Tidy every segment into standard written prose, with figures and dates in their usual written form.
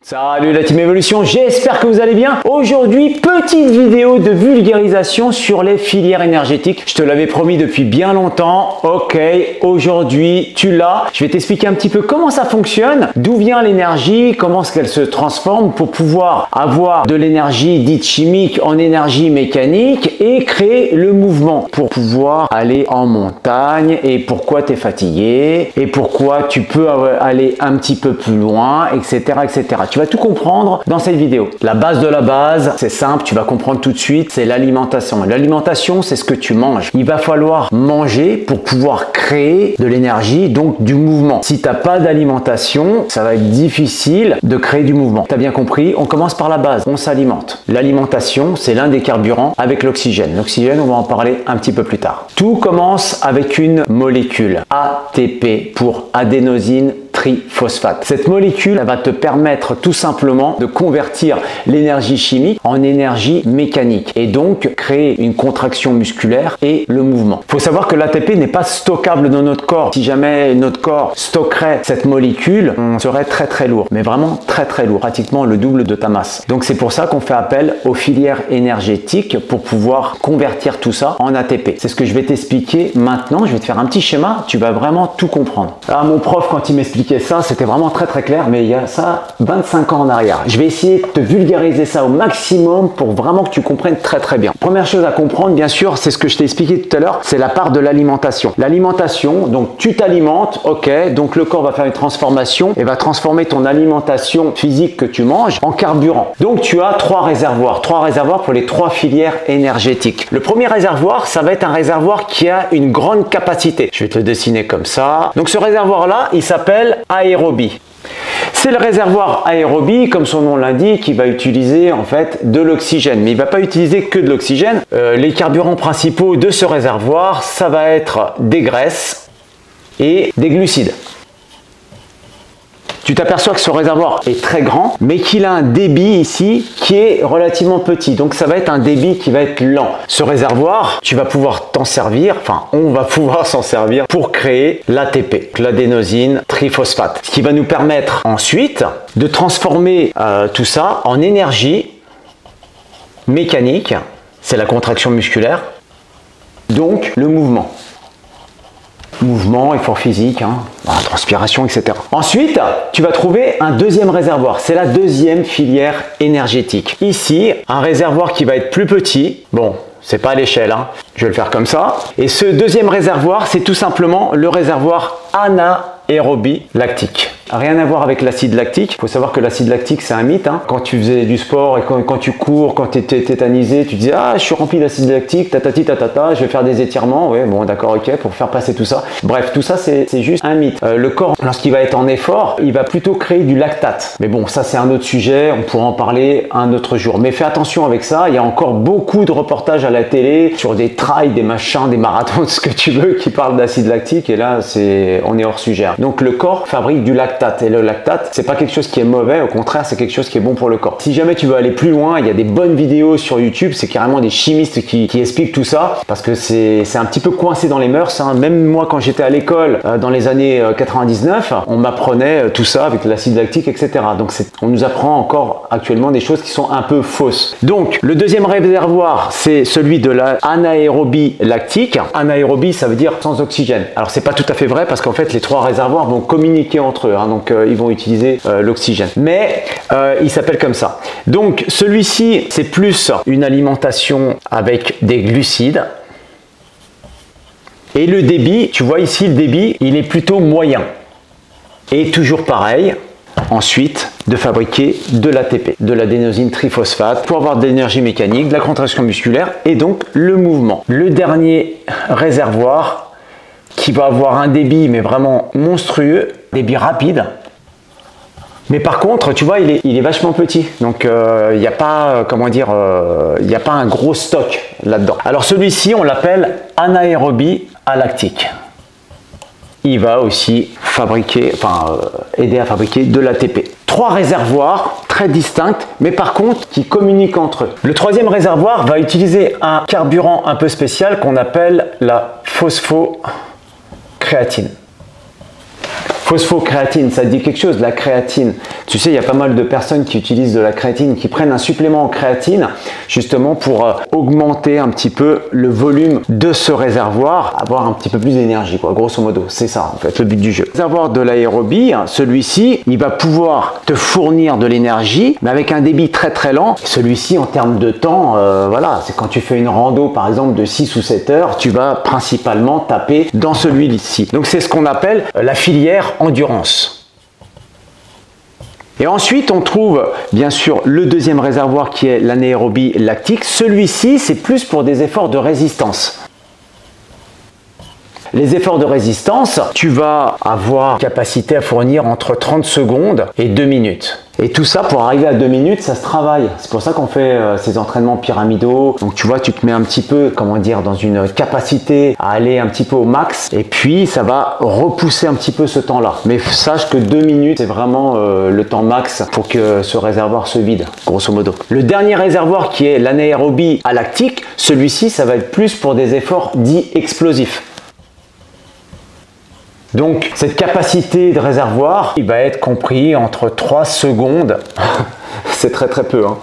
Salut la team Evolution, j'espère que vous allez bien. Aujourd'hui, petite vidéo de vulgarisation sur les filières énergétiques. Je te l'avais promis depuis bien longtemps. Ok, aujourd'hui tu l'as. Je vais t'expliquer un petit peu comment ça fonctionne, d'où vient l'énergie, comment est-ce qu'elle se transforme pour pouvoir avoir de l'énergie dite chimique en énergie mécanique et créer le mouvement pour pouvoir aller en montagne et pourquoi tu es fatigué et pourquoi tu peux aller un petit peu plus loin, etc. etc. Tu vas tout comprendre dans cette vidéo. La base de la base, c'est simple, tu vas comprendre tout de suite, c'est l'alimentation. L'alimentation, c'est ce que tu manges. Il va falloir manger pour pouvoir créer de l'énergie, donc du mouvement. Si tu n'as pas d'alimentation, ça va être difficile de créer du mouvement. Tu as bien compris, on commence par la base, on s'alimente. L'alimentation, c'est l'un des carburants avec l'oxygène. L'oxygène, on va en parler un petit peu plus tard. Tout commence avec une molécule, ATP pour adénosine triphosphate. Cette molécule va te permettre tout simplement de convertir l'énergie chimique en énergie mécanique et donc créer une contraction musculaire et le mouvement. Il faut savoir que l'ATP n'est pas stockable dans notre corps. Si jamais notre corps stockerait cette molécule, on serait très lourd, mais vraiment très lourd, pratiquement le double de ta masse. Donc c'est pour ça qu'on fait appel aux filières énergétiques pour pouvoir convertir tout ça en ATP. C'est ce que je vais t'expliquer maintenant. Je vais te faire un petit schéma, tu vas vraiment tout comprendre. Ah, mon prof, quand il m'expliquait ça, c'était vraiment très clair, mais il y a ça 25 ans en arrière. Je vais essayer de te vulgariser ça au maximum pour vraiment que tu comprennes très bien. Première chose à comprendre, bien sûr, c'est ce que je t'ai expliqué tout à l'heure, c'est la part de l'alimentation. L'alimentation, donc tu t'alimentes, ok, donc le corps va faire une transformation et va transformer ton alimentation physique que tu manges en carburant. Donc tu as trois réservoirs pour les trois filières énergétiques. Le premier réservoir, ça va être un réservoir qui a une grande capacité. Je vais te le dessiner comme ça. Donc ce réservoir-là, il s'appelle aérobie. C'est le réservoir aérobie, comme son nom l'indique, il va utiliser en fait de l'oxygène, mais il ne va pas utiliser que de l'oxygène. Les carburants principaux de ce réservoir, ça va être des graisses et des glucides. Tu t'aperçois que ce réservoir est très grand, mais qu'il a un débit ici qui est relativement petit. Donc ça va être un débit qui va être lent. Ce réservoir, tu vas pouvoir t'en servir, enfin on va pouvoir s'en servir pour créer l'ATP, l'adénosine triphosphate. Ce qui va nous permettre ensuite de transformer tout ça en énergie mécanique, c'est la contraction musculaire, donc le mouvement. Mouvement, effort physique, transpiration, etc. Ensuite, tu vas trouver un deuxième réservoir. C'est la deuxième filière énergétique. Ici, un réservoir qui va être plus petit. Bon, c'est pas à l'échelle, je vais le faire comme ça. Et ce deuxième réservoir, c'est tout simplement le réservoir anaérobie lactique. Rien à voir avec l'acide lactique. Il faut savoir que l'acide lactique, c'est un mythe. Quand tu faisais du sport et quand tu cours, quand tu étais tétanisé, tu disais « Ah, je suis rempli d'acide lactique, tatati tatata, je vais faire des étirements. » Ouais, bon, d'accord, ok, pour faire passer tout ça. Bref, tout ça, c'est juste un mythe. Le corps, lorsqu'il va être en effort, il va plutôt créer du lactate. Mais bon, ça, c'est un autre sujet. On pourra en parler un autre jour. Mais fais attention avec ça. Il y a encore beaucoup de reportages à la télé sur des trails, des machins, des marathons, ce que tu veux, qui parlent d'acide lactique. Et là, on est hors sujet. Donc, le corps fabrique du lactate. Et le lactate, c'est pas quelque chose qui est mauvais, au contraire, c'est quelque chose qui est bon pour le corps. Si jamais tu veux aller plus loin, il y a des bonnes vidéos sur YouTube, c'est carrément des chimistes qui expliquent tout ça, parce que c'est un petit peu coincé dans les mœurs. Même moi, quand j'étais à l'école, dans les années 99, on m'apprenait tout ça avec l'acide lactique, etc. Donc on nous apprend encore actuellement des choses qui sont un peu fausses. Donc, le deuxième réservoir, c'est celui de la anaérobie lactique. Anaérobie, ça veut dire sans oxygène. Alors, c'est pas tout à fait vrai, parce qu'en fait, les trois réservoirs vont communiquer entre eux. Donc ils vont utiliser l'oxygène, mais il s'appelle comme ça. Donc celui-ci, c'est plus une alimentation avec des glucides, et le débit, tu vois ici, le débit, il est plutôt moyen. Et toujours pareil, ensuite de fabriquer de l'ATP, de l'adénosine triphosphate, pour avoir de l'énergie mécanique, de la contraction musculaire et donc le mouvement. Le dernier réservoir qui va avoir un débit mais vraiment monstrueux, débit rapide, mais par contre tu vois il est vachement petit, donc il n'y a pas comment dire, il n'y a pas un gros stock là-dedans. Alors celui-ci on l'appelle anaérobie alactique. Il va aussi fabriquer, aider à fabriquer de l'ATP. Trois réservoirs très distincts, mais par contre qui communiquent entre eux. Le troisième réservoir va utiliser un carburant un peu spécial qu'on appelle la phosphocréatine. Phosphocréatine, ça te dit quelque chose, la créatine? Tu sais, il y a pas mal de personnes qui utilisent de la créatine, qui prennent un supplément en créatine, justement pour augmenter un petit peu le volume de ce réservoir, avoir un petit peu plus d'énergie, quoi. Grosso modo, c'est ça en fait le but du jeu. Le réservoir de l'aérobie, celui-ci, il va pouvoir te fournir de l'énergie, mais avec un débit très très lent. Celui-ci, en termes de temps, voilà, c'est quand tu fais une rando par exemple de 6 ou 7 heures, tu vas principalement taper dans celui-ci. Donc c'est ce qu'on appelle la filière endurance. Et ensuite, on trouve bien sûr le deuxième réservoir qui est l'anaérobie lactique. Celui-ci, c'est plus pour des efforts de résistance. Les efforts de résistance, tu vas avoir capacité à fournir entre 30 secondes et 2 minutes. Et tout ça, pour arriver à 2 minutes, ça se travaille. C'est pour ça qu'on fait ces entraînements pyramidaux. Donc tu vois, tu te mets un petit peu, comment dire, dans une capacité à aller un petit peu au max. Et puis, ça va repousser un petit peu ce temps-là. Mais sache que 2 minutes, c'est vraiment le temps max pour que ce réservoir se vide, grosso modo. Le dernier réservoir qui est l'anaérobie lactique, celui-ci, ça va être plus pour des efforts dits explosifs. Donc, cette capacité de réservoir, il va être compris entre 3 secondes, c'est très très peu, hein.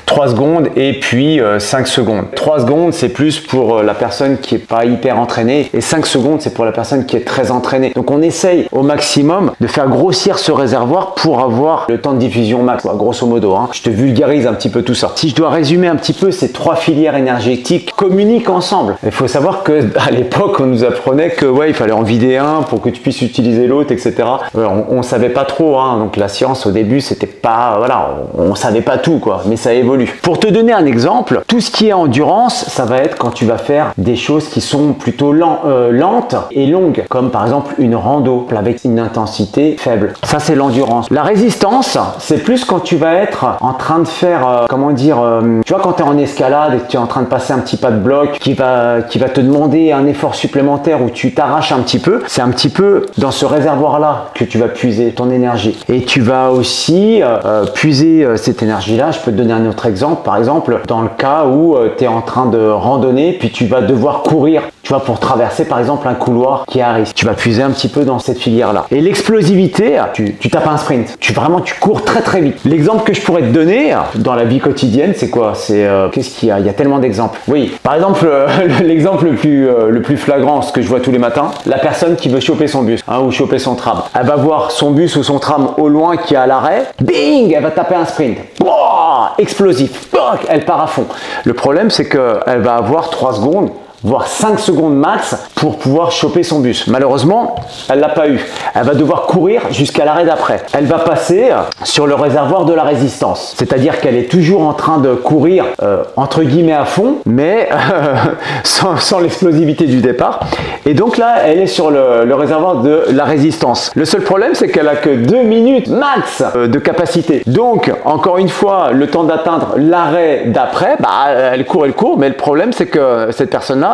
3 secondes et puis 5 secondes. 3 secondes, c'est plus pour la personne qui n'est pas hyper entraînée et 5 secondes, c'est pour la personne qui est très entraînée. Donc, on essaye au maximum de faire grossir ce réservoir pour avoir le temps de diffusion max, grosso modo, hein. Je te vulgarise un petit peu tout ça. Si je dois résumer un petit peu, ces 3 filières énergétiques communiquent ensemble. Il faut savoir qu'à l'époque, on nous apprenait que ouais, il fallait en vider un pour que tu puisses utiliser l'autre, etc. On savait pas trop, hein. Donc la science au début, c'était pas, voilà, on savait pas tout, quoi, mais ça évolue. Pour te donner un exemple, tout ce qui est endurance, ça va être quand tu vas faire des choses qui sont plutôt lentes et longues, comme par exemple une rando avec une intensité faible. Ça, c'est l'endurance. La résistance, c'est plus quand tu vas être en train de faire, comment dire, tu vois, quand tu es en escalade et que tu es en train de passer un petit pas de bloc qui va te demander un effort supplémentaire où tu t'arraches un petit peu, c'est un petit peu dans ce réservoir-là que tu vas puiser ton énergie. Et tu vas aussi puiser cette énergie-là. Je peux te donner un autre exemple, par exemple, dans le cas où tu es en train de randonner, puis tu vas devoir courir, tu vois, pour traverser par exemple un couloir qui est à risque. Tu vas puiser un petit peu dans cette filière-là. Et l'explosivité, tu tapes un sprint. Tu cours très très vite. L'exemple que je pourrais te donner dans la vie quotidienne, c'est quoi? C'est qu'est-ce qu'il y a? Il y a tellement d'exemples. Oui, par exemple, l'exemple le plus flagrant, ce que je vois tous les matins, la personne qui veut choper son bus, hein, ou choper son tram. Elle va voir son bus ou son tram au loin qui est à l'arrêt. Bing, elle va taper un sprint. Boah, explosif. Elle part à fond. Le problème, c'est qu'elle va avoir 3 secondes, voire 5 secondes max pour pouvoir choper son bus. Malheureusement, elle l'a pas eu. Elle va devoir courir jusqu'à l'arrêt d'après. Elle va passer sur le réservoir de la résistance. C'est-à-dire qu'elle est toujours en train de courir entre guillemets à fond, mais sans l'explosivité du départ. Et donc là, elle est sur le réservoir de la résistance. Le seul problème, c'est qu'elle a que 2 minutes max de capacité. Donc, encore une fois, le temps d'atteindre l'arrêt d'après, bah, elle court, mais le problème, c'est que cette personne-là,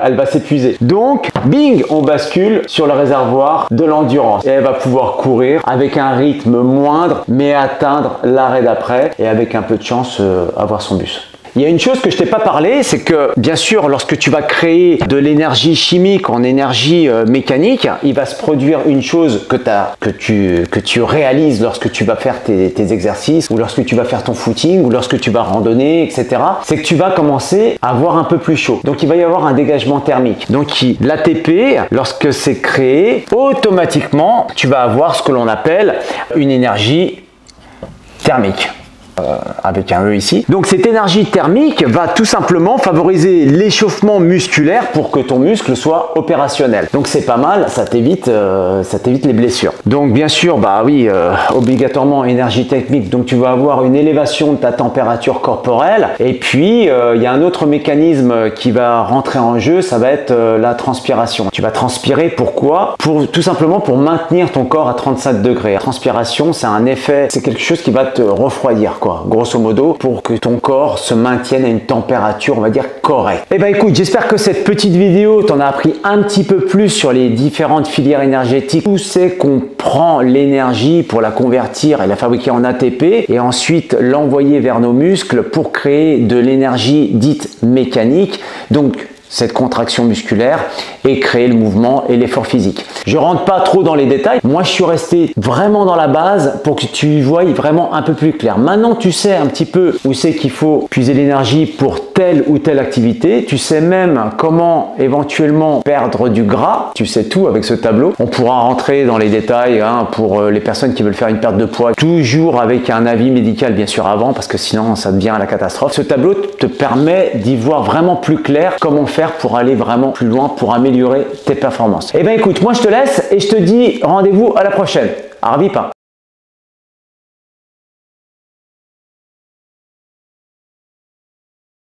elle va s'épuiser. Donc, bing, on bascule sur le réservoir de l'endurance. Et elle va pouvoir courir avec un rythme moindre, mais atteindre l'arrêt d'après et avec un peu de chance avoir son bus. Il y a une chose que je t'ai pas parlé, c'est que bien sûr, lorsque tu vas créer de l'énergie chimique en énergie mécanique, il va se produire une chose que tu réalises lorsque tu vas faire tes exercices, ou lorsque tu vas faire ton footing, ou lorsque tu vas randonner, etc. C'est que tu vas commencer à avoir un peu plus chaud. Donc il va y avoir un dégagement thermique. Donc l'ATP, lorsque c'est créé, automatiquement, tu vas avoir ce que l'on appelle une énergie thermique. Avec un E ici. Donc cette énergie thermique va tout simplement favoriser l'échauffement musculaire pour que ton muscle soit opérationnel. Donc c'est pas mal, ça t'évite les blessures. Donc bien sûr, bah oui, obligatoirement énergie thermique, donc tu vas avoir une élévation de ta température corporelle. Et puis il y a un autre mécanisme qui va rentrer en jeu, ça va être la transpiration. Tu vas transpirer, pourquoi? Tout simplement pour maintenir ton corps à 35 degrés. La transpiration, c'est un effet, c'est quelque chose qui va te refroidir, quoi, grosso modo, pour que ton corps se maintienne à une température, on va dire, correcte. Et ben écoute, j'espère que cette petite vidéo t'en a appris un petit peu plus sur les différentes filières énergétiques, où c'est qu'on prend l'énergie pour la convertir et la fabriquer en ATP et ensuite l'envoyer vers nos muscles pour créer de l'énergie dite mécanique. Donc cette contraction musculaire et créer le mouvement et l'effort physique. Je rentre pas trop dans les détails. Moi, je suis resté vraiment dans la base pour que tu voies vraiment un peu plus clair. Maintenant, tu sais un petit peu où c'est qu'il faut puiser l'énergie pour telle ou telle activité. Tu sais même comment éventuellement perdre du gras. Tu sais tout avec ce tableau. On pourra rentrer dans les détails pour les personnes qui veulent faire une perte de poids, toujours avec un avis médical bien sûr avant, parce que sinon ça devient la catastrophe. Ce tableau te permet d'y voir vraiment plus clair comment faire pour aller vraiment plus loin, pour améliorer tes performances. Et bien écoute, moi je te laisse et je te dis rendez-vous à la prochaine. Arvipa.